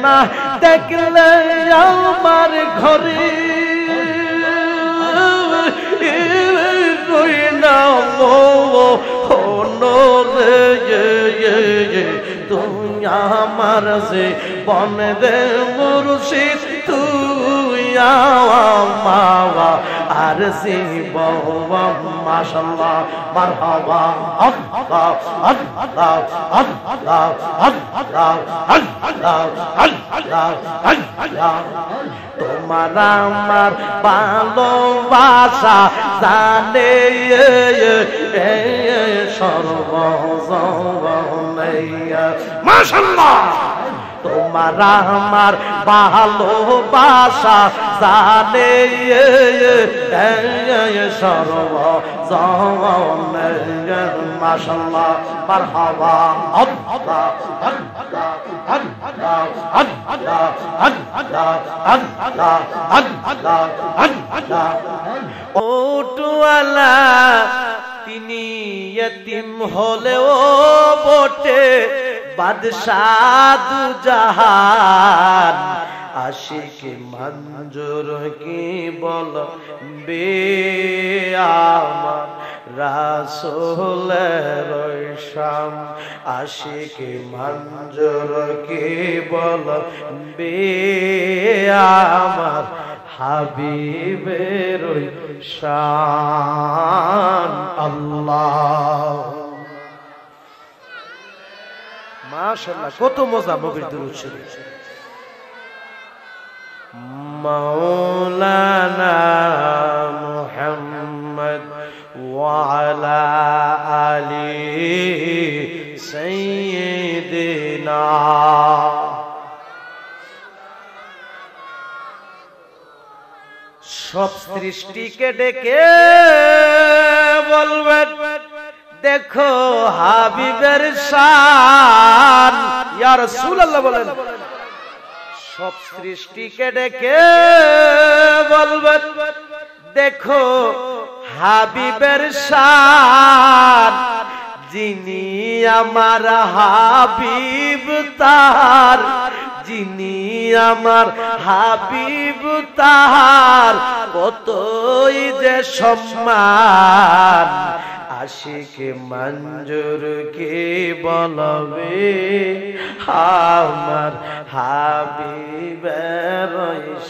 না দেখলে আমার ঘরে কই না তুই আমার যে বনে দে মুর্শিদ তুই মাওয়া আর শিব মাশাআল্লাহ মারহাবা আল্লাহ আল্লাহ আল্লাহ আল্লাহ আল্লাহ আল্লাহ তোমার আমার ভালোবাসা জানে সর্বজনে মাশাআল্লাহ তোমার আমার ভালোবাসা জানে সর্বজনে মাশাআল্লাহ মারহাবা আল্লাহ আল্লাহ আল্লাহ আল্লাহ আল্লাহ আল্লাহ আল্লাহ আল্লাহ ওটওয়ালা তিনি ইয়তিম হলেও বটে বাদশাহ দু জাহান আশিক মঞ্জুর কি বল বে আমার রাসূলের শাম আশিক মঞ্জুর কি বল বে আমার হাবিবের শান আল্লাহ মাশাআল্লাহ কত মজা নবীর দুরূদ শরীফ মাওলানা মুহাম্মদ ওয়া আলা আলি সাইয়্যিদিনা সব সৃষ্টিকে ডেকে বলবেন দেখো হাবিবের শান ইয়া রাসূলুল্লাহ বলেন সব সৃষ্টিকে ডেকে বলবেন দেখো হাবিবের শান যিনি আমার হাবিব তার যিনি আমার হাবিব তার কতই যে সম্মান আশিক মঞ্জুর কে বলবে আমার হাবিবের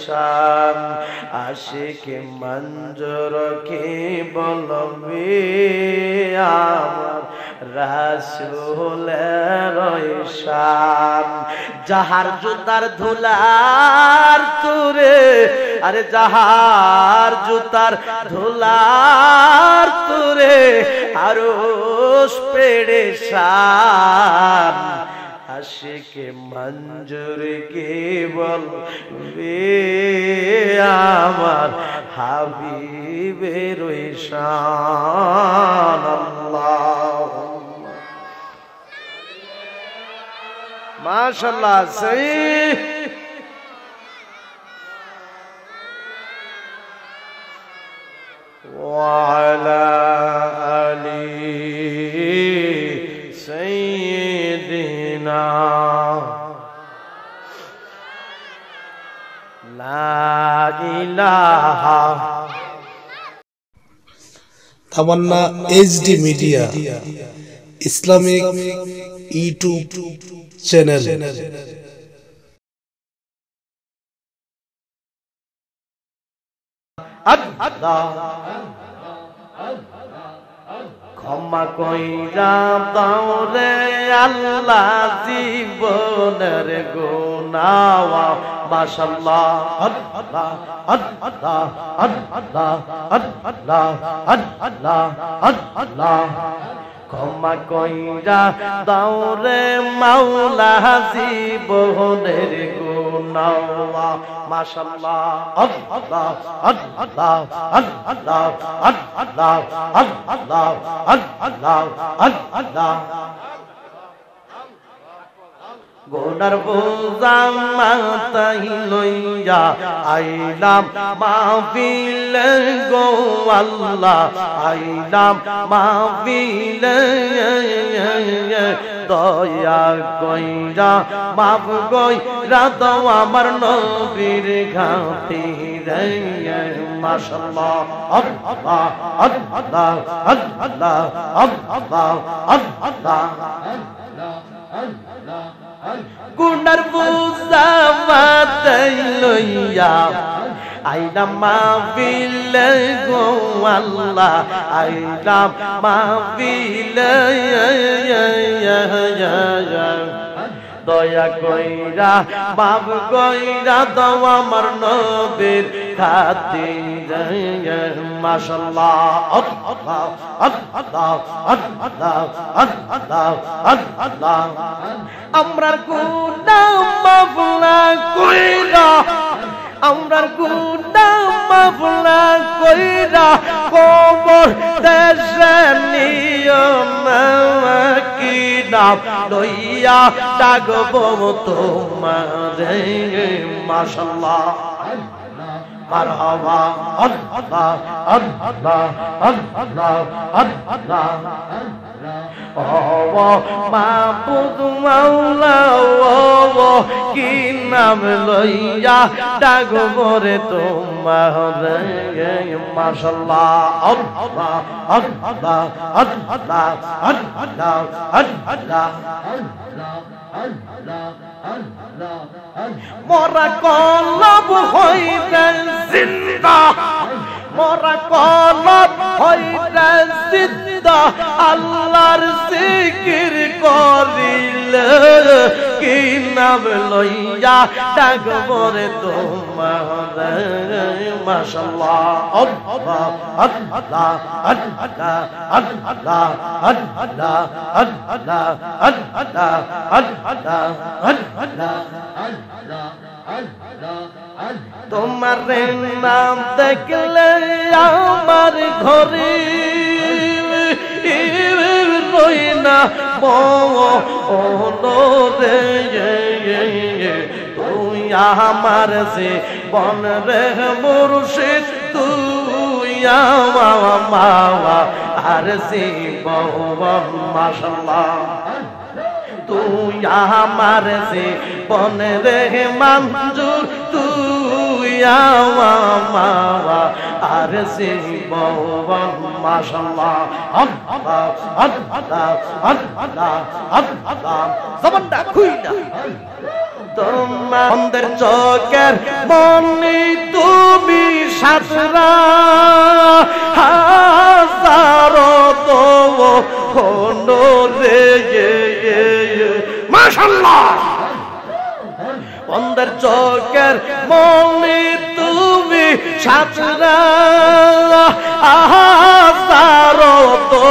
শান আশিক মঞ্জুর কে বলবে আমার রাসূলের শান যাহার জুতার ধুলার তুরে আরে যাহার জুতার ধুলার তুরে আরশ পেরেশান আশিক মঞ্জুর কে বলবে আমার হাবিবের শান আল্লাহুম্মা মাশাআল্লাহ সহি وعلى آل سيدنا لا إله Tamanna HD media Islamic YouTube channel ক্ষমা কইরা দাও রে আল্লাহ জীবনের গুনাহ মাশাআল্লাহ আল্লাহ আল্লাহ আল্লাহ আল্লাহ আল্লাহ আল্লাহ ক্ষমা কইরা দাও রে মাওলা জীবনের গুনাহ মাশাআল্লাহ আল্লাহ আল্লাহ আল্লাহ আল্লাহ আল্লাহ আল্লাহ আল্লাহ গোনার বোঝা মাথায় লইয়া আইলাম মাহফিল গো আল্লাহ আইলাম মাহফিল দয়া কইরা মাফ কইরা দাও আমার নবীর খাতিরে মাশাআল্লাহ আল্লাহ আল্লাহ আল্লাহ আল্লাহ আল্লাহ গুনার বুঝা মাথায় লইয়া আইলাম মাহফিলে গো আল্লাহ আইলাম মাহফিলে দয়া কইরা মাফ কইরা দাও আমার নবীর খাতিরে মাশাআল্লাহ আল্লাহ আল্লাহ আল্লাহ আল্লাহ আল্লাহ আমরার গুনাহ মাফ না কইরা আমরার গুনাহ মাফ না কইরা কবর দেশে নিও না কি নাম লইয়া ডাকবো তোমারে মাশাআল্লাহ মারহাবা আল্লাহ আল্লাহ আল্লাহ আল্লাহ ও মাবুদ মাওলা ও কি নাম লইয়া ডাকবো রে তোমারে মাশাআল্লাহ আল্লাহ আল্লাহ আল্লাহ আল্লাহ আল্লাহ মোরা কলব হইতে জিন্দা মোরা কলব হইতে জিন্দা আল্লাহর জিকির করিলে কি নাম লইয়া ডাকবো রে তোমারে মাশাআল্লাহ আল্লাহ আল্লাহ আল্লাহ আল্লাহ আল্লাহ আল্লাহ আল্লাহ আল্লাহ তোমার নাম দেখলে আমার ঘরে রই না রে তুই আমার সে বন রে মুর্শিদ তুই মাওয়া আর সে বন মাশাআল্লাহ তুই আমার সে বন রে মঞ্জুর তুই মাওয়া আর সে বন মাশাআল্লাহ আল্লাহ আল্লাহ আল্লাহ আল্লাহ জবানটা খুইলা তোমাদের চোখের মনি তুমি সাতরা হাজারো তো হলো রে মাশাআল্লাহ তোমাদের চোখের মনি তুমি সাতরা হাজারো তো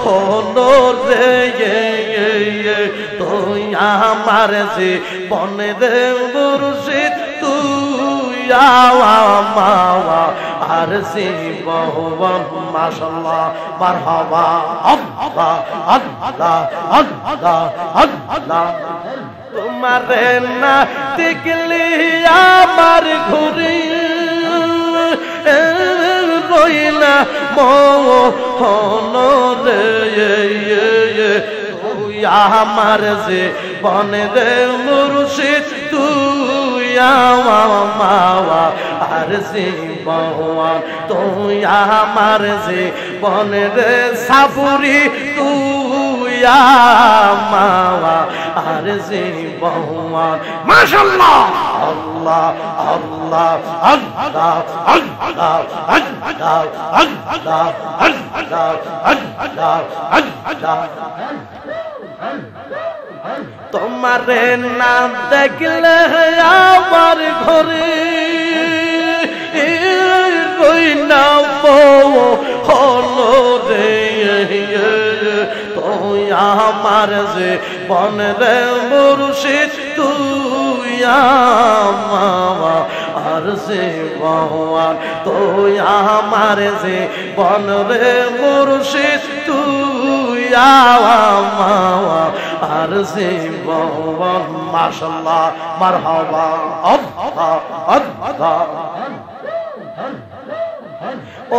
হলো রে তুই আমার যে বনে রে মুর্শিদ তুই মাওয়া আর সে বন মাশাআল্লাহ মারহাবা আল্লাহ আল্লাহ আল্লাহ আল্লাহ তোমার না দেখলি আমার ঘুরে রইনা মোহন রে তুই আমার যে বনে রে মুর্শিদ তুই মাওয়া আর সে বন তুই আমার যে বনে রে সাপুরি তুই মাওয়া আর সে বন মাশাআল্লাহ আল্লাহ আল্লাহ আল্লাহ আল্লাহ আল্লাহ আল্লাহ আল্লাহ আল্লাহ তোমার নাম দেখলে আমার ঘরে কই নাম হলো রে তুই আমার যে বন রে মুর্শিদ তুই মাওয়া আর সে বন তুই আমার যে বন রে মুর্শিদ তুই মাওয়া আর সে বন মাশাআল্লাহ মারহাবা আল্লাহ আল্লাহ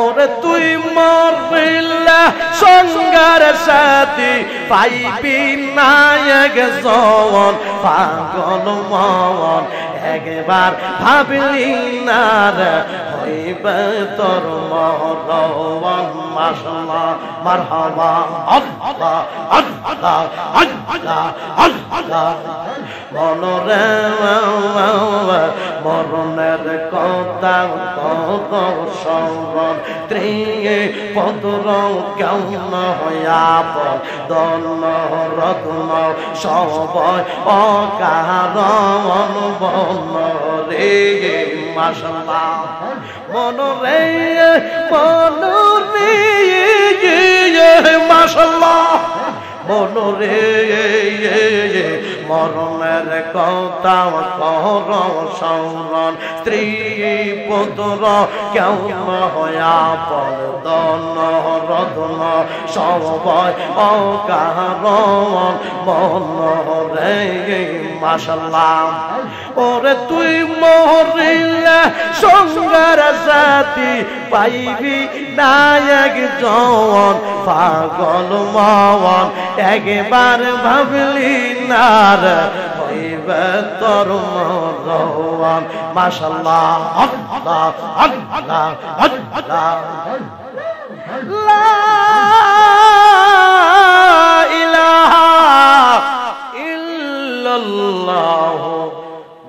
ওরে তুই মরলে সঙ্গার সাথী পাইবি নায়ক জওয়ান পাগল মন একবার ভাবলি না রে হইবে তোর মরণ মাশাআল্লাহ মারহাবা আল্লাহ আল্লাহ আল্লাহ আল্লাহ মনরে মরণের কথা কত সঙ্গন ত্রিয়ে পদর কেমন হইয়া দন রত্ন সবয় অকারণ বন রে মাশাআল্লাহ মনরে মনরে মাশাআল্লাহ মনরে মরণের কথা কর সংরণ স্ত্রী পুত্র কেমন হইয়া পদন রত্ন সবয় অকারণ মনরে মাশাআল্লাহ ওরে তুই মরিলে সঙ্গার সাথী পাইবি নায়ক জওয়ান পাগল মন একবার ভাবলি না রে হইবে তোর মরণ মাশাআল্লাহ আল্লাহ আল্লাহ আল্লাহ লা ইলাহা ইল্লাল্লাহ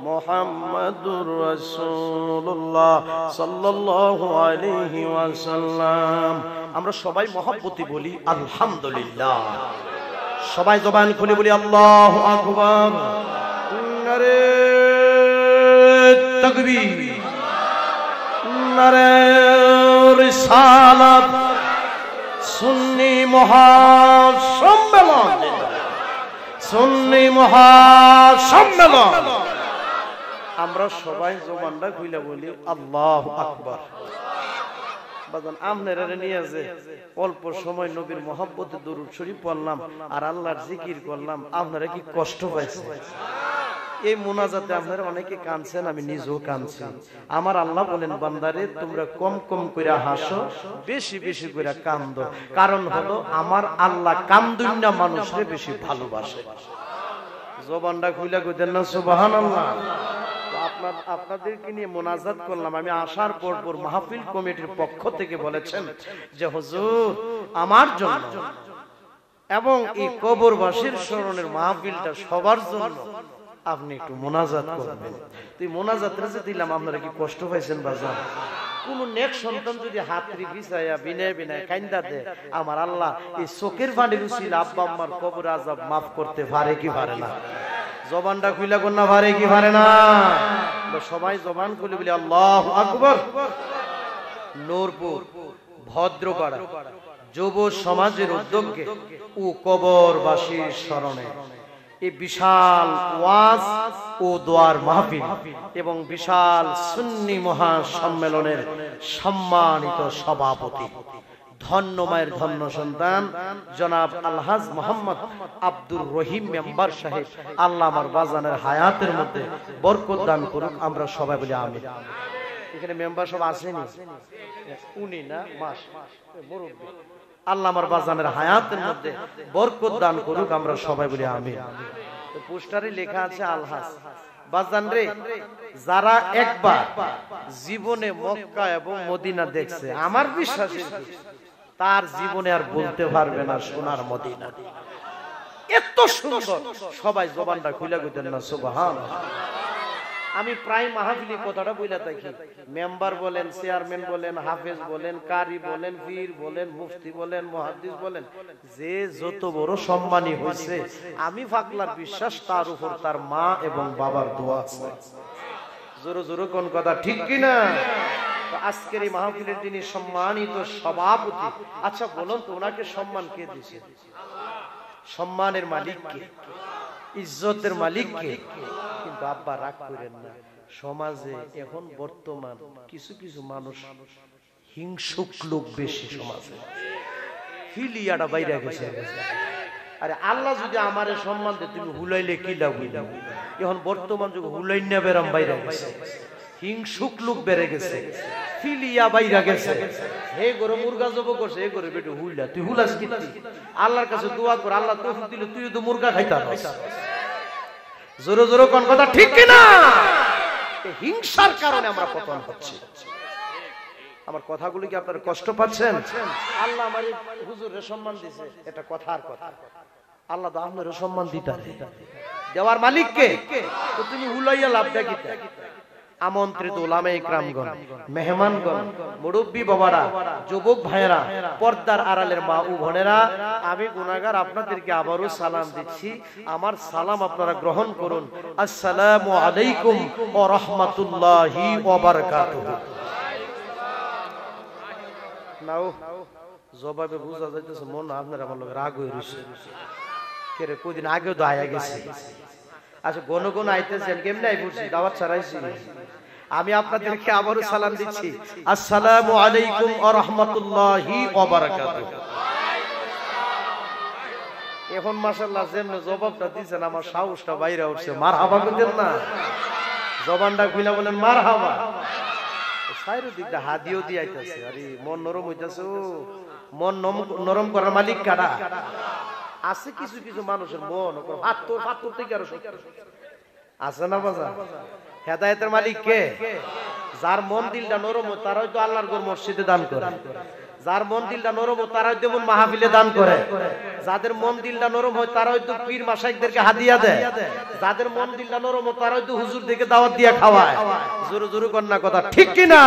মুহাম্মাদুর রাসূলুল্লাহ সাল্লাল্লাহু আলাইহি ওয়াসাল্লাম। আমরা সবাই মহব্বতে বলি আলহামদুলিল্লাহ। সবাই জবান খুলে বলি আল্লাহু আকবার। নারে তাকবীর, নারে রিসালাত। সুন্নি মহাসম্মেলন, সুন্নি মহাসম্মেলন। আমরা সবাই জবানটা খুলে বলি আল্লাহু আকবার। বাজান আপনারা নিয়ে যে অল্প সময় নবীর মহব্বতে দরুদ শরীফ পড়লাম আর আল্লাহর জিকির করলাম, আপনারা কি কষ্ট পাইছেন? এই মুনাজাতে আপনারা অনেকে কাঁদছেন, আমি নিজেও কাঁদছি। আমার আল্লাহ বলেন, বান্দারে তোমরা কম কম করে হাসো, বেশি বেশি করে কান্দো। কারণ হলো আমার আল্লাহ কান্দুন্না মানুষরে বেশি ভালোবাসে। জবানটা খুলে কইতেন না সুবহানাল্লাহ। আপনাদেরকে নিয়ে মোনাজাত করলাম। আমি আসার পর মাহফিল কমিটির পক্ষ থেকে বলেছেন যে হুজুর আমার জন্য এবং এই কবরবাসীর স্মরণের মাহফিলটা সবার জন্য আপনি একটু মোনাজাত করবেন। তুই মোনাজাতটা যে দিলাম, আপনারা কি কষ্ট পাইছেন বাজার? কোন নেক সন্তান যদি হাতরি বিছায়া বিনয় বিনয় কাইন্দা দে, আমার আল্লাহ এই চোখের পানির উসিলা আব্বা আম্মার কবর আযাব মাফ করতে পারে কি পারে না? জবানটা খুলে কোন না পারে কি পারে না? সবাই জবান খুলে বলি আল্লাহু আকবার। নূরপুর ভদ্রপাড়া যুব সমাজের উদ্যোগে ও কবরবাসীর স্মরণে এই বিশাল ওয়াজ ও দোয়ার মাহফিল এবং বিশাল সুন্নি মহাসম্মেলনের সম্মানিত সভাপতি, ধন্য মায়ের ধন্য সন্তান জনাব আলহাজ মোহাম্মদ আব্দুর রহিম মেম্বার সাহেব, আল্লাহ আমার বাজানের হায়াতের মধ্যে বরকত দান করুন। আমরা সবাই বলি আমিন। এখানে মেম্বার সব আসেনি, উনি না মাস মুরব্বি, আল্লাহ আমার বাজানের হায়াতের মধ্যে বরকত দান করুক। আমরা সবাই বলি আমিন। পোস্টারে লেখা আছে আলহাজ বাজান রে, যারা একবার জীবনে মক্কা এবং মদিনা দেখছে, আমার বিশ্বাস তার জীবনে আর বলতে পারবে না সোনার মদিনা। এত সুন্দর। সবাই জবানটা খুলে কইতেন না সুবহানাল্লাহ। আমি প্রায় মাহফিলি কথাটা বইলা থাকি, মেম্বার বলেন, চেয়ারম্যান বলেন, হাফেজ বলেন, কারি বলেন, পীর বলেন, মুফতি বলেন, মুহাদ্দিস বলেন, যে যত বড় সম্মানী হয়েছে, আমি পাগলার বিশ্বাস তার উপর তার মা এবং বাবার দোয়া আছে। জোরে জোরে কোন কথা ঠিক কিনা? আজকের এই মাহফিলের যিনি সম্মানিত সভাপতি, আচ্ছা বলুন তো ওনাকে সম্মান কে দিয়েছে? সম্মানের মালিক কে? ইজ্জতের মালিক কে? কিন্তু আব্বা রাগ করেন না, সমাজে এখন বর্তমান কিছু কিছু মানুষ হিংসুক লোক বেশি সমাজে, হিলিয়াটা বাইরে গেছে। আরে আল্লাহ যদি আমারে সম্মান দেয়, তুমি হুলাইলে কি লাভ? এখন বর্তমান যুগে হুলাইনা বেরাম বাইরে গেছে, হিংসুক লোক বেড়ে গেছে। ফিলিয়া বাইরা গেছে হে গরু মুরগা জব করছে হে গরু বেটে হুইলা তুই হুলাস কি আল্লাহর কাছে দোয়া কর আল্লাহ তৌফিক দিলে তুই তো মুরগা খাইতা জোরে জোরে কোন কথা ঠিক কি না হিংসার কারণে আমরা পতন হচ্ছে আমার কথাগুলো কি আপনারা কষ্ট পাচ্ছেন আল্লাহ আমার হুজুরের সম্মান দিয়েছে এটা কথার কথা আল্লাহ তো আপনার সম্মান দিতে দেওয়ার মালিক কে তো তুমি হুলাইয়া লাভটা কি আমন্ত্রিত ওলামায়ে ইকরামগণ মেহমানগণ মুরব্বি বাবারা যুবক ভাইয়েরা পর্দার আড়ালের মা ও বোনেরা আমি গুনাহগার আপনাদেরকে আবারো সালাম দিচ্ছি আমার সালাম আপনারা গ্রহণ করুন আসসালামু আলাইকুম ওয়া রাহমাতুল্লাহি ওয়া বারাকাতুহু নাও জবাবে বুঝা যাইতেছে মন আপনারা আমার লগে রাগ হয়ে রইছে কে রে কয়দিন আগেও তো আয়া গেছে আচ্ছা কোন কোন আইতেছেন কেমনে আই পড়ছি দাওয়াত ছাড়াইছি আমি আপনাদেরকে আবারো সালাম দিচ্ছি আসসালামু আলাইকুম ওয়া রাহমাতুল্লাহি ওয়া বারাকাতুহু এখন মাশাআল্লাহ যেমন জবাবটা দিবেন আমার সাহসটা বাইরে উঠছে মারহাবা কইতেন না জবানটা খুলে বলেন মারহাবা সাইরো দিকটা হাদিও দি আইতাছে আরে মন নরম হইতাছে মন নরম করার মালিক কারা আছে কিছু কিছু মানুষের মন পাথর থেকে আরো আছে না বাজা হেদায়েতের মালিক কে যার মন দিলটা নরম তারাই তো আল্লাহর ঘর মসজিদে দান করে যার মন দিলটা নরম তারাই তো মাহফিলে দান করে যাদের মন দিলটা নরম হয় তারাই তো পীর মাশাইখদেরকে হাদিয়া দেয় যাদের মন দিলটা নরম তারাই তো হুজুর থেকে দাওয়াত দিয়া খাওয়ায় জোরে জোরে কন্যা কথা ঠিক কি না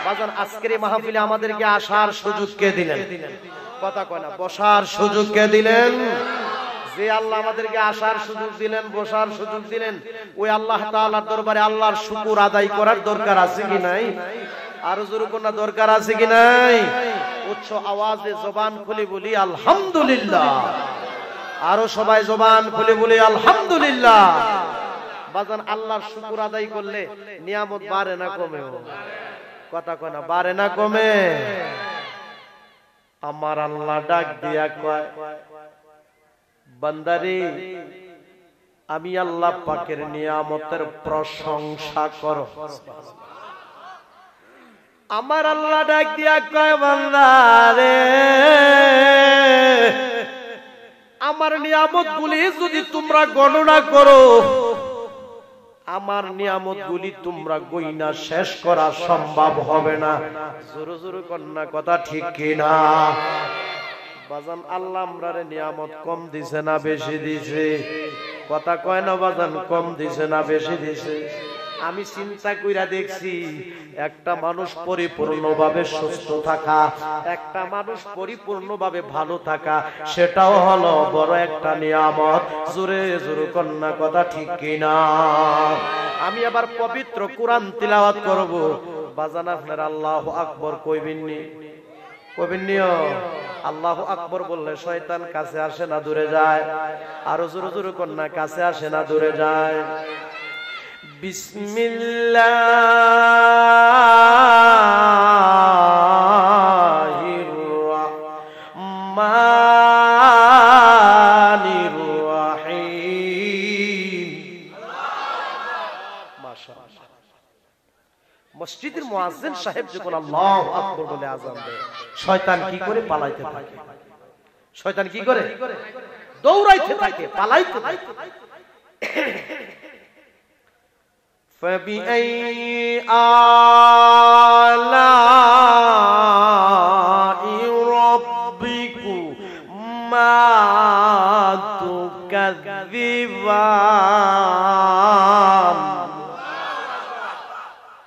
বাজান আজকের এই মাহফিলে আমাদেরকে আসার সুযোগ কে দিলেন কথা কয় না বসার সুযোগ কে দিলেন যে আল্লাহ আমাদেরকে আসার সুযোগ দিলেন বসার সুযোগ দিলেন ওই আল্লাহ তাআলার দরবারে আল্লাহর শুকর আদায় করার দরকার আছে কি নাই আরো জোরে কোন দরকার আছে কি নাই উচ্চ আওয়াজে জবান খুলে বলি আলহামদুলিল্লাহ আরো সবাই জবান খুলে বলি আলহামদুলিল্লাহ বাজান আল্লাহর শুকর আদায় করলে নিয়ামত বাড়ে না কমে কথা কয় না বাড়ে না কমে আমার আল্লাহ ডাক দিয়া কয় বান্দারে আমি আল্লাহ পাকের নিয়ামতের প্রশংসা করো আমার আল্লাহ ডাক দিয়া কয় বান্দারে আমার নিয়ামতগুলি যদি তোমরা গণনা করো আমার নিয়ামতগুলি তোমরা গইনা শেষ করা সম্ভব হবে না জোরে জোরে কন্যা কথা ঠিক কি না বাজান আল্লাহ আমরারে নিয়ামত কম দিছে না বেশি দিছে কথা কয় না বাজান কম দিছে না বেশি দিছে আমি চিন্তা কইরা দেখছি একটা মানুষ পরিপূর্ণভাবে সুস্থ থাকা একটা মানুষ পরিপূর্ণভাবে ভালো থাকা সেটাও হলো বড় একটা নিয়ামত জোরে জোরে কন্যা কথা ঠিক কি না আমি আবার পবিত্র কোরআন তিলাওয়াত করব বাজান আপনারা আল্লাহু আকবার কইবেননি কইবেননিও আল্লাহু আকবার বললে শয়তান কাছে আসে না দূরে যায় আরো জোরে জোরে কন্যা কাছে আসে না দূরে যায় বিসমিল্লাহির রাহমানির রহিম মাশাআল্লাহ মসজিদের মুয়াজ্জিন সাহেব যখন আল্লাহু আকবার বলে আযান দেয় শয়তান কি করে পালাইতে থাকে শয়তান কি করে দৌড়াইতে থাকে পালাইতে থাকে فبأي آلاء ربكما تكذبان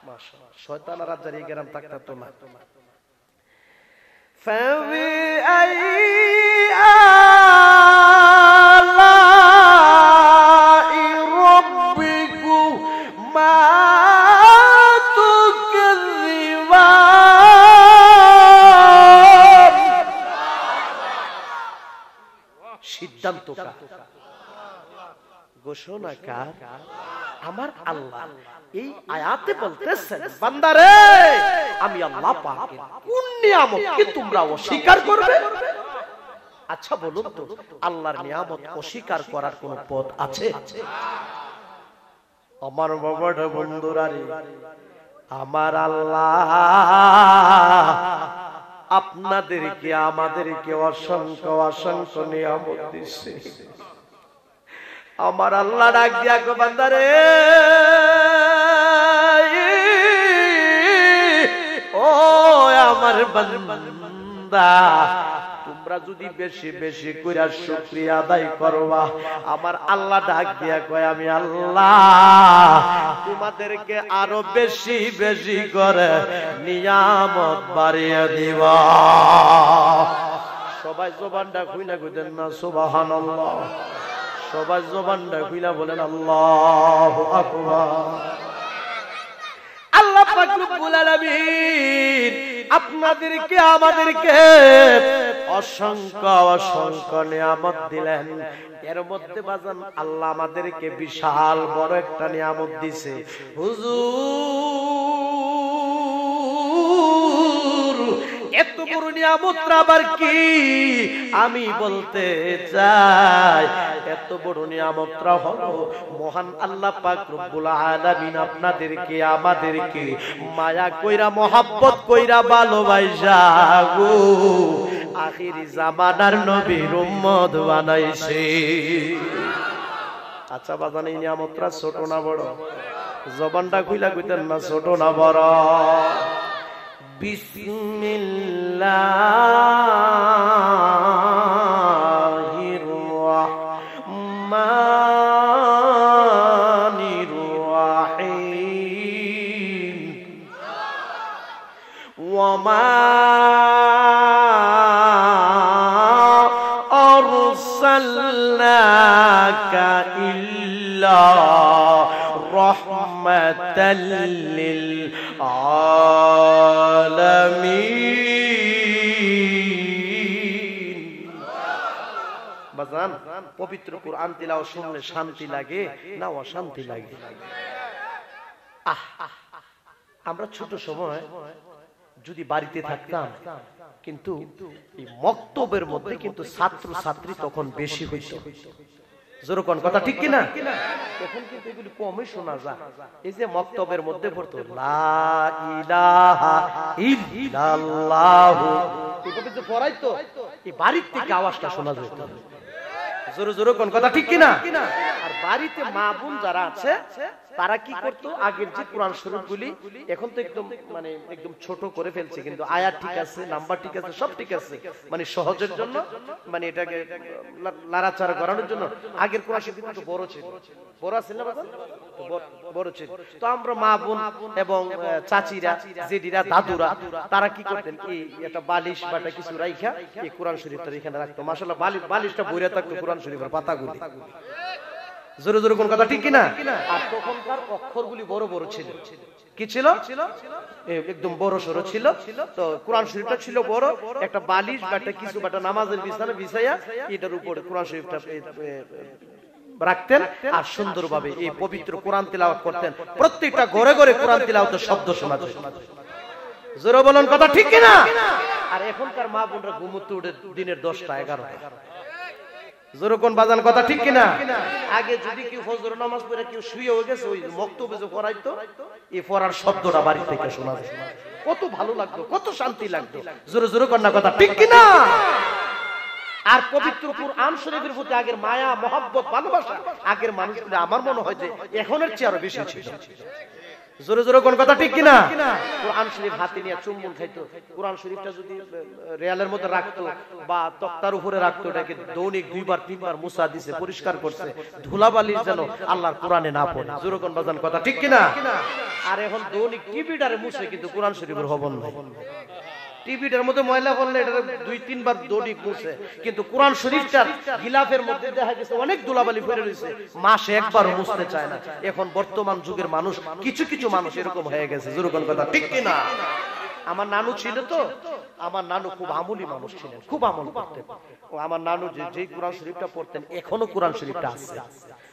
মাশাআল্লাহ শয়তান আর জারি গরম থাকতা তো না فبأي সিদ্ধান্ত ঘোষণা কার আমার আল্লাহ এই আয়াতে বলতেছেন বান্দারে আমি আল্লাহ পাকের কোন নিয়ামতকে তোমরা অস্বীকার করবে আচ্ছা বলুন তো আল্লাহর নিয়ামত অস্বীকার করার কোন পথ আছে আমার বাবাটা বন্ধুরা রে আমার আল্লাহ আপনাদেরকে আমাদেরকে অসংখ্য অসংখ্য নিয়ামত দিচ্ছে। আমার আল্লাহ ডাক দিয়া কো বান্দারে, ও আমার বান্দা, তোমরা যদি বেশি বেশি কইরা শুকরিয়া আদায় করবা, আমার আল্লাহ ডাক দিয়া কয় আমি আল্লাহ তোমাদেরকে আরো বেশি বেশি করে নিয়ামত বাড়িয়ে দিব। সবাই জবানটা খুইলা কইতেন না সুবহানাল্লাহ? সবাই জবানটা খুইলা বলেন আল্লাহু আকবার। আল্লাহ পাক রব্বুল আলামিন আপনাদেরকে আমাদেরকে অসংখ্য অসংখ্য নিয়ামত দিলেন। এর মধ্যে বাজান আল্লাহ আমাদেরকে বিশাল বড় একটা নিয়ামত দিছে। হুজুর, এত বড় নিয়ামত আবার কি? আমি বলতে চাই এত বড় নিয়ামতটা হলো মহান আল্লাহ পাক রব্বুল আলামিন আপনাদেরকে আমাদেরকে মায়া কইরা মহব্বত কইরা ভালোবাসা গো আখিরি জামানার নবীর উম্মত বানাইছে। আচ্ছা বাজান, এই নিয়ামতটা ছোট না বড়? জবানটা খুইলা কইতেন না ছোট না বড়? বিসমিল্লাহির রাহমানির রাহিম। ওয়ামা আরসালনাকা ইল্লা রাহমাতাল লিল আলামিন। বাজান, পবিত্র কুরআন তিলাওয়াত শুনলে শান্তি লাগে না অশান্তি লাগে? আমরা ছোট সময় যদি বাড়িতে থাকতাম, কিন্তু এই মক্তবের মধ্যে কিন্তু ছাত্র ছাত্রী তখন বেশি হইতো। যেরকম কথা ঠিক কিনা? এখন কিন্তু এগুলি কমই শোনা যায়। এই যে মক্তবের মধ্যে পড়তো লা ইলাহা ইল্লাল্লাহ, এভাবে যে পড়াইতো, এই বাড়ির থেকে আওয়াজটা শোনা যেত। জোরে জোরে কোন কথা ঠিক কিনা? আর বাড়িতে মা বোন যারা আছে তারা কি করতো, আগের যে কোরআন শরীফ গুলি এখন তো একদম মানে একদম ছোট করে ফেলছে, কিন্তু আয়াত ঠিক আছে, নাম্বার ঠিক আছে, সব ঠিক আছে, মানে সহজের জন্য, মানে এটাকে লাড়াচাড়া করানোর জন্য আগের কোরআন শরীফ কিন্তু বড় ছিল। বড় আছে না বাবা? বড় ছিল। তো আমরা মা বোন এবং চাচিরা, জেডিরা, দাদুরা তারা কি করতেন, এই একটা বালিশ বাটা কিছু রাইখা এই কোরআন শরীফটা এখানে রাখতো। মাশাআল্লাহ, বালিশটা ভরে থাকতো কোরআন শরীফের পাতাগুলি। জোরে জোরে কোন কথা ঠিক কিনা? আর তখনকার অক্ষরগুলি বড় বড় ছিল। কি ছিল? একদম বড় সড়ো ছিল। তো কোরআন শরীফটা ছিল বড়, একটা বালিশ বাটা কিছু বাটা নামাজের বিছানা বিছাইয়া এটার উপরে কোরআন শরীফটা রাখতেন আর সুন্দরভাবে এই পবিত্র কোরআন তিলাওয়াত করতেন। প্রত্যেকটা ঘরে ঘরে কোরআন তিলাওয়াতের শব্দ শোনা যেত। জোরে বলেন কথা ঠিক কিনা? আর এখনকার মা বোনরা ঘুমোতে উঠে দিনের 10টা 11টা। যেরকম বাজান কথা ঠিক কিনা? আগে যদি কেউ ফজর নামাজ পড়ে কেউ শুয়ে হয়ে গেছে, ওই মক্তবে যে পড়াইতো, এই পড়ার শব্দটা বাড়ি থেকে শোনা যায়। কত ভালো লাগতো, কত শান্তি লাগতো। জোরে জোরে কন্যা কথা ঠিক কিনা? আর পবিত্র কুরআন শরীফের প্রতি আগের মায়া মহব্বত ভালোবাসা আগের মানুষগুলো আমার মনে হয় যে এখনের চেয়ে আরো বেশি ছিল। জোরে জোরে কোন কথা ঠিক কিনা? কোরআন শরীফ হাতে নিয়ে চুম্বন খাইতো। কোরআন শরীফটা যদি রেয়ালের মধ্যে রাখতো বা তক্তার উপরে রাখতো, এটাকে দৈনিক 2বার 3বার মুছা দিছে, পরিষ্কার করছে, ধুলাবালি যেন আল্লাহর কোরআনে না পড়ে। জোরে কোন বাজান কথা ঠিক কিনা? আর এখন দৈনিক টিভিটারে মুছে, কিন্তু কোরআন শরীফের হবন নাই। টিভিটার মধ্যে ময়লা পড়লে এটা 2-3বার দৈনিক মুছে, কিন্তু কোরআন শরীফটার গিলাফের মধ্যে দেখা গেছে অনেক ধুলাবালি পড়ে রয়েছে, মাসে একবার মুছতে চায় না। এখন বর্তমান যুগের মানুষ, কিছু কিছু মানুষ এরকম হয়ে গেছে। যেরকম কথা ঠিক কিনা? আমার নানু ছিল তো, আমার নানু খুব আমলি মানুষ ছিলেন, খুব আমল করতেন। ও আমার নানু যে কোরআন শরীফটা পড়তেন, এখনো কোরআন শরীফটা আছে,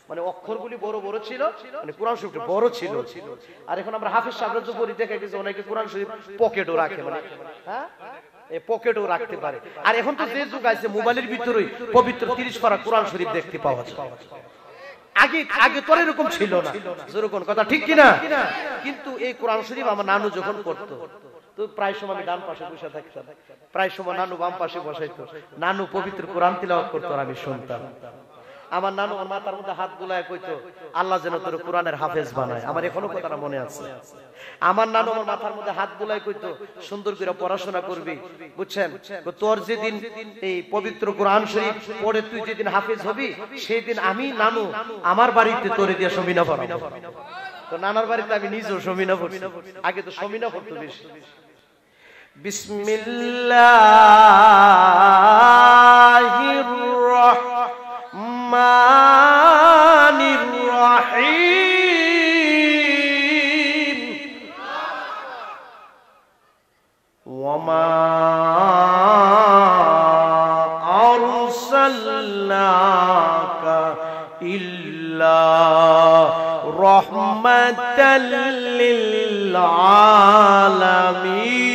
মানে অক্ষরগুলি বড় বড় ছিল, মানে কোরআন শরীফটা বড় ছিল। আর এখন আমরা হাফেজ সাহেবরা যে পড়ি, দেখা গেছে অনেকে কোরআন শরীফ পকেটও রাখে, মানে হ্যাঁ পকেটও রাখতে পারে। আর এখন তো যে যুগ আছে, মোবাইলের ভিতরে পবিত্র 30 পারা কোরআন শরীফ দেখতে পাওয়া যায়। আগে আগে তো এরকম ছিল না, যেরকম কথা ঠিক কিনা? কিন্তু এই কোরআন শরীফ আমার নানু যখন পড়তো, তো প্রায় সময় আমি ডান পাশে বসে থাকতাম, প্রায় সময় নানু বাম পাশে বসাইতো, নানু পবিত্র কোরআন তিলাওয়াত করতো আর আমি শুনতাম। আমার নানু আমার মাথার মধ্যে হাত বুলায় কইতো, আল্লাহ যেন তোর কোরআনের হাফেজ বানায়। আমার এখনো কথাটা মনে আছে। আমার নানু আমার মাথার মধ্যে হাত বুলায় কইতো, সুন্দর করে পড়াশোনা করবি, বুঝছেন? তোর যেদিন এই পবিত্র কোরআন শরীফ পড়ে তুই যেদিন হাফেজ হবি, সেই দিন আমি নানু আমার বাড়িতে তোরে দিয়ে সমিনা পড়াবো। তো নানার বাড়িতে আমি নিজেও সমিনা পড়ছি, আগে তো সমিনা পড়তো বেশি। বিসমিল্লাহির রহমানির রহিম। ওয়ামা আরসালনাকা ইল্লা রাহমাতাল লিল আলামিন।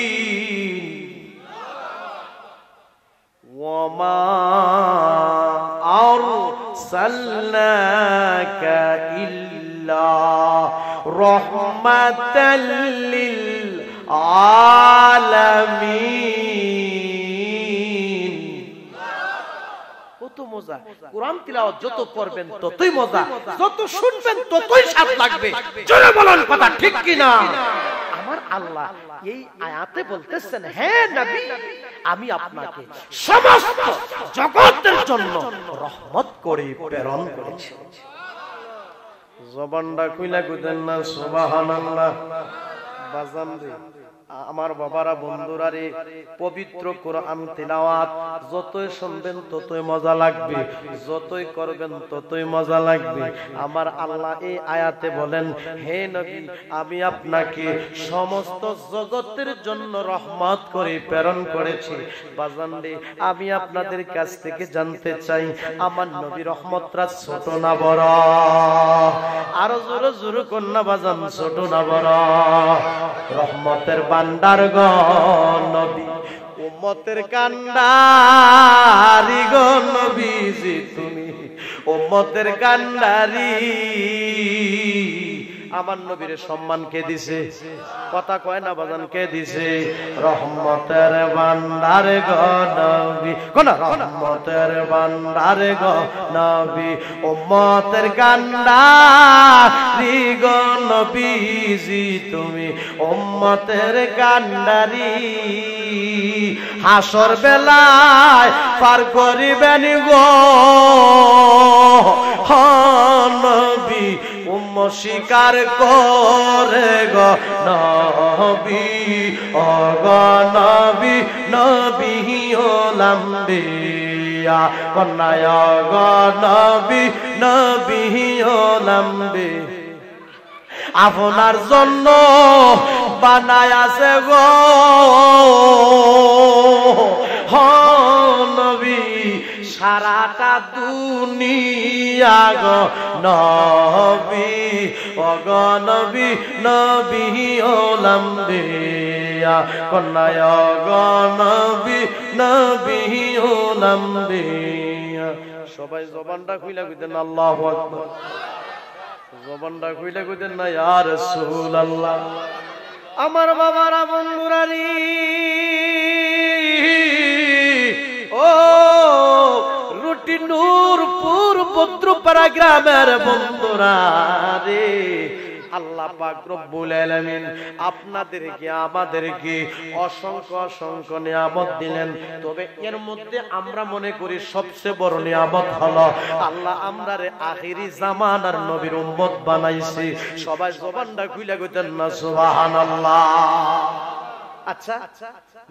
ওয়ামা আরসালনাকা ইল্লা রাহমাতাল লিল আলামিন। কত মজা! কোরআন তিলাওয়াত যত পড়বেন ততই মজা, যত শুনবেন ততই স্বাদ লাগবে। জোরে বলেন কথা ঠিক কিনা? আমার আল্লাহ এই আয়াতে বলতেছেন, হে নবী, আমি আপনাকে সমস্ত জগতের জন্য রহমত করে প্রেরণ করেছি। জবানটা খুইলা কইতেন না সুবহানাল্লাহ? বাজান রে, আমার বাবারা, বন্ধুরা রে, পবিত্র কোরআন তিলাওয়াত যতই শুনবেন ততই মজা লাগবে, যতই করবেন ততই মজা লাগবে। আমার আল্লাহ এই আয়াতে বলেন, হে নবী, আমি আপনাকে সমস্ত জগতের জন্য রহমত করে প্রেরণ করেছি। বাজান রে, আমি আপনাদের কাছ থেকে জানতে চাই, আমার নবী রহমতরা ছোট না বড়? আরো জোরে জোরে কন্যা বাজান, ছোট না বড়? রহমতের ভান্ডার গো নবী, উম্মতের কান্ডারি গো নবীজি তুমি, উম্মতের কান্ডারি। আমার নবীর সম্মান কে দিছে? কথা কয় না বাজান, কে দিছে? রহমতের ভান্ডার গো নবী, কোন রহমতের ভান্ডার গো নবী, উম্মতের কান্ডারি গো নবীজি তুমি, উম্মতের কান্ডারি। হাসর বেলায় পার করিবেন গো নবী, উম্মত স্বীকার করে গো নবী, ও গো নবী, নবী হলাম বিয়া কন্যায়, গো নবী, নবী হলাম বিয়া। আপনার জন্য বানায় আছে গো নবী সারাটা দুনিয়া গো নবী, ও গো নবী, নবী হলাম বিয়া কন্যায়, গো নবী, নবী হলাম বিয়া। সবাই জবানটা খুইলা কইতেন আল্লাহু আকবার। জবানটা খুইলা কইতেন না ইয়া রাসূলুল্লাহ। আমার বাবারা, বন্ধুরা রে, ও রুটি নূরপুর বদ্রপাড়া গ্রামের বন্ধুরা রে, আল্লাহ পাক রব্বুল আলামিন আপনাদেরকে আমাদেরকে অসংখ্য অসংখ্য নিয়ামত দিলেন। তবে এর মধ্যে আমরা মনে করি সবচেয়ে বড় নিয়ামত হলো আল্লাহ আমরারে আখিরি জামানার নবীর উম্মত বানাইছে। সবাই জবানটা খুইলা কইতেন না সুবহানাল্লাহ? আচ্ছা,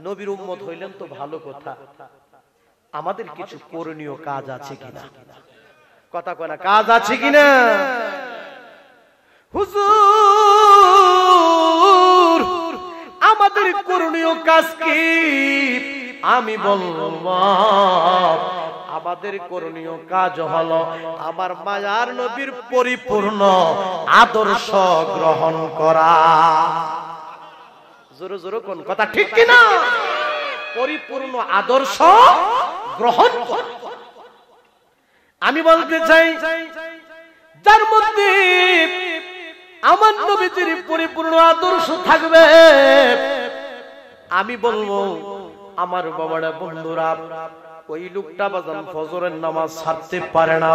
নবীর উম্মত হইলেন তো ভালো কথা, আমাদের কিছু করণীয় কাজ আছে কিনা? কথা কয় না, কাজ আছে কিনা? হুজুর, আমাদের করণীয় কাজ কি? আমি বলবো, আমাদের করণীয় কাজ হলো আমার মায়ার নবীর পরিপূর্ণ আদর্শ গ্রহণ করা। জোরে জোরে কোন কথা ঠিক কিনা? পরিপূর্ণ আদর্শ গ্রহণ করা। আমি বলতে চাই, যার মধ্যে আমার নবীজির পরিপূর্ণ আদর্শ থাকবে। আমি বলবো আমার বাবারা বন্ধুরা, ওই লোকটা বাজান ফজরের নামাজ ছাড়তে পারে না,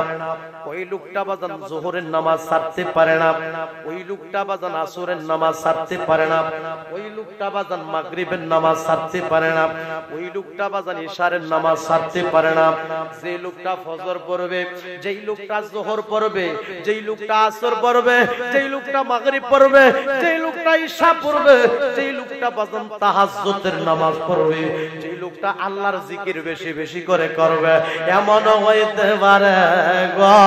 ওই লোকটা বাজান যোহরের নামাজ ছাড়তে পারে না, ওই লোকটা বাজান আসরের নামাজ ছাড়তে পারে না, ওই লোকটা বাজান মাগরিবের নামাজ ছাড়তে পারে না, ওই লোকটা বাজান ইশারের নামাজ ছাড়তে পারে না। যে লোকটা ফজর পড়বে, যেই লোকটা যোহর পড়বে, যেই লোকটা আসর পড়বে, যেই লোকটা মাগরিব পড়বে, যেই লোকটা ইশা পড়বে, যেই লোকটা বাজান তাহাজ্জুদের নামাজ পড়বে, যেই লোকটা আল্লাহর জিকির বেশি বেশি করে করবে, এমন হইতে পারে গো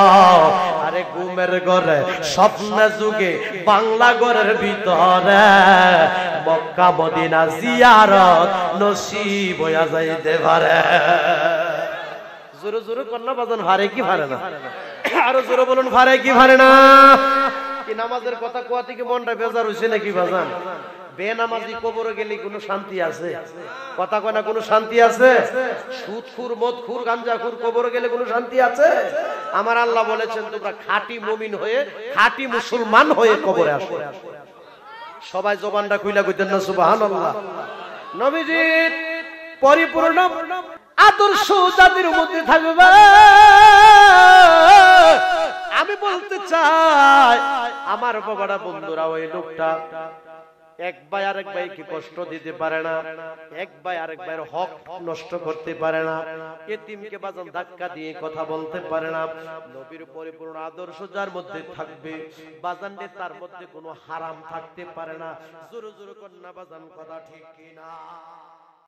আরে ঘুমের ঘরে স্বপ্নে যুগে বাংলা ঘরের ভিতরে মক্কা মদিনা জিয়ারত নসিব হইয়া যাইতে পারে। জোরে জোরে কন্যা বাজান ভারে কি ভারে না? আরো জোরে বলুন, ভারে কি ভারে না? কি নামাজের কথা কোয়া থেকে মনটা বেজার হইছে নাকি বাজান? বেনামাজি কবরে গেলে কোনো শান্তি আছে? কথা কয় না, কোনো শান্তি আছে? সুদখুর, মদখুর, গাঞ্জাখুর কবরে গেলে কোনো শান্তি আছে? আমার আল্লাহ বলেছেন তোমরা খাঁটি মুমিন হয়ে, খাঁটি মুসলমান হয়ে কবরে আসো। সবাই জবানটা খুইলা কইতেন না সুবহানাল্লাহ। নবীজির পরিপূর্ণ আদর্শ যাদের মধ্যে থাকবে, আমি বলতে চাই আমার বাবারা বন্ধুরা, ওই লোকটা এক ভাই আরেক ভাইকে কষ্ট দিতে পারে না, এক ভাই আরেক ভাইয়ের হক নষ্ট করতে পারে না, এতিমকে বাজান ধাক্কা দিয়ে কথা বলতে পারে না। নবীর পরিপূর্ণ আদর্শ যার মধ্যে থাকবে বাজান, তার মধ্যে কোনো হারাম থাকতে পারে না। জোরে জোরে কন্যা বাজান কথা ঠিক কিনা?